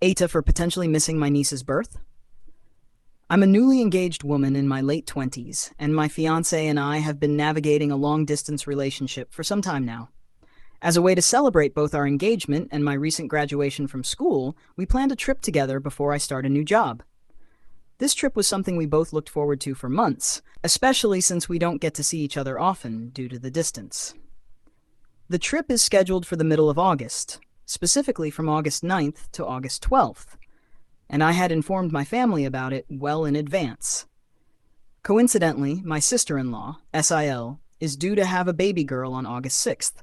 AITA for potentially missing my niece's birth? I'm a newly engaged woman in my late 20s, and my fiance and I have been navigating a long-distance relationship for some time now. As a way to celebrate both our engagement and my recent graduation from school, we planned a trip together before I start a new job. This trip was something we both looked forward to for months, especially since we don't get to see each other often due to the distance. The trip is scheduled for the middle of August, specifically from August 9th to August 12th, and I had informed my family about it well in advance. Coincidentally, my sister-in-law, SIL, is due to have a baby girl on August 6th.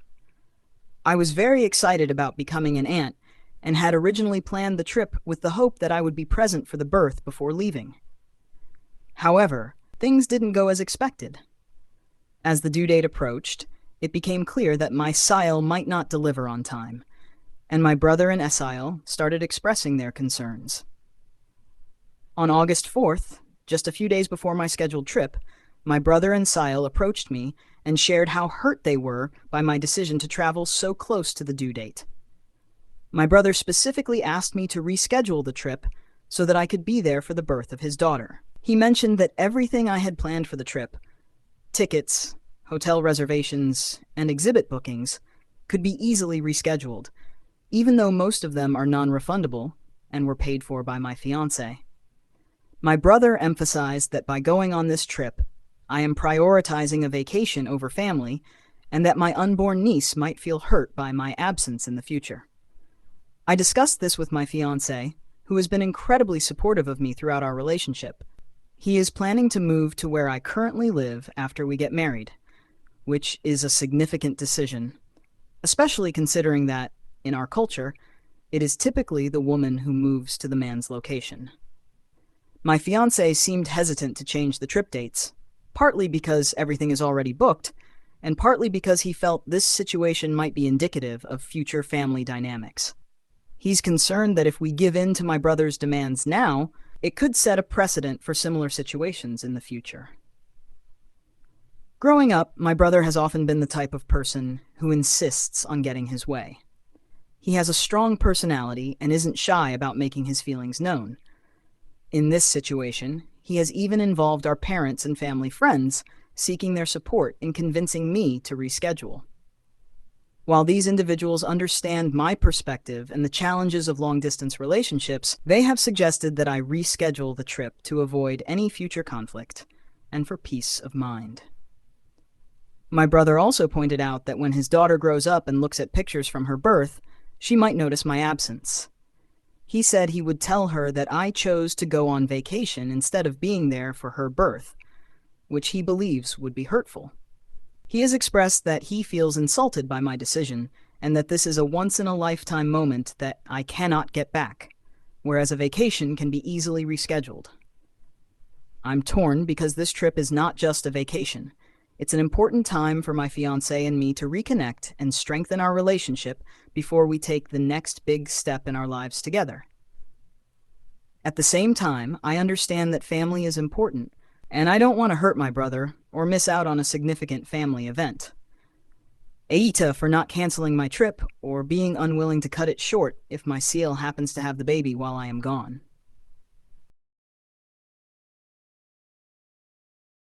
I was very excited about becoming an aunt and had originally planned the trip with the hope that I would be present for the birth before leaving. However, things didn't go as expected. As the due date approached, it became clear that my SIL might not deliver on time, and my brother and SIL started expressing their concerns. On August 4th, just a few days before my scheduled trip, my brother and SIL approached me and shared how hurt they were by my decision to travel so close to the due date. My brother specifically asked me to reschedule the trip so that I could be there for the birth of his daughter. He mentioned that everything I had planned for the trip, tickets, hotel reservations, and exhibit bookings, could be easily rescheduled, even though most of them are non-refundable and were paid for by my fiancé. My brother emphasized that by going on this trip, I am prioritizing a vacation over family, and that my unborn niece might feel hurt by my absence in the future. I discussed this with my fiancé, who has been incredibly supportive of me throughout our relationship. He is planning to move to where I currently live after we get married, which is a significant decision, especially considering that, in our culture, it is typically the woman who moves to the man's location. My fiancé seemed hesitant to change the trip dates, partly because everything is already booked, and partly because he felt this situation might be indicative of future family dynamics. He's concerned that if we give in to my brother's demands now, it could set a precedent for similar situations in the future. Growing up, my brother has often been the type of person who insists on getting his way. He has a strong personality and isn't shy about making his feelings known. In this situation, he has even involved our parents and family friends, seeking their support in convincing me to reschedule. While these individuals understand my perspective and the challenges of long-distance relationships, they have suggested that I reschedule the trip to avoid any future conflict and for peace of mind. My brother also pointed out that when his daughter grows up and looks at pictures from her birth, she might notice my absence. He said he would tell her that I chose to go on vacation instead of being there for her birth, which he believes would be hurtful. He has expressed that he feels insulted by my decision and that this is a once-in-a-lifetime moment that I cannot get back, whereas a vacation can be easily rescheduled. I'm torn because this trip is not just a vacation. It's an important time for my fiancé and me to reconnect and strengthen our relationship before we take the next big step in our lives together. At the same time, I understand that family is important, and I don't want to hurt my brother or miss out on a significant family event. AITA for not canceling my trip or being unwilling to cut it short if my seal happens to have the baby while I am gone.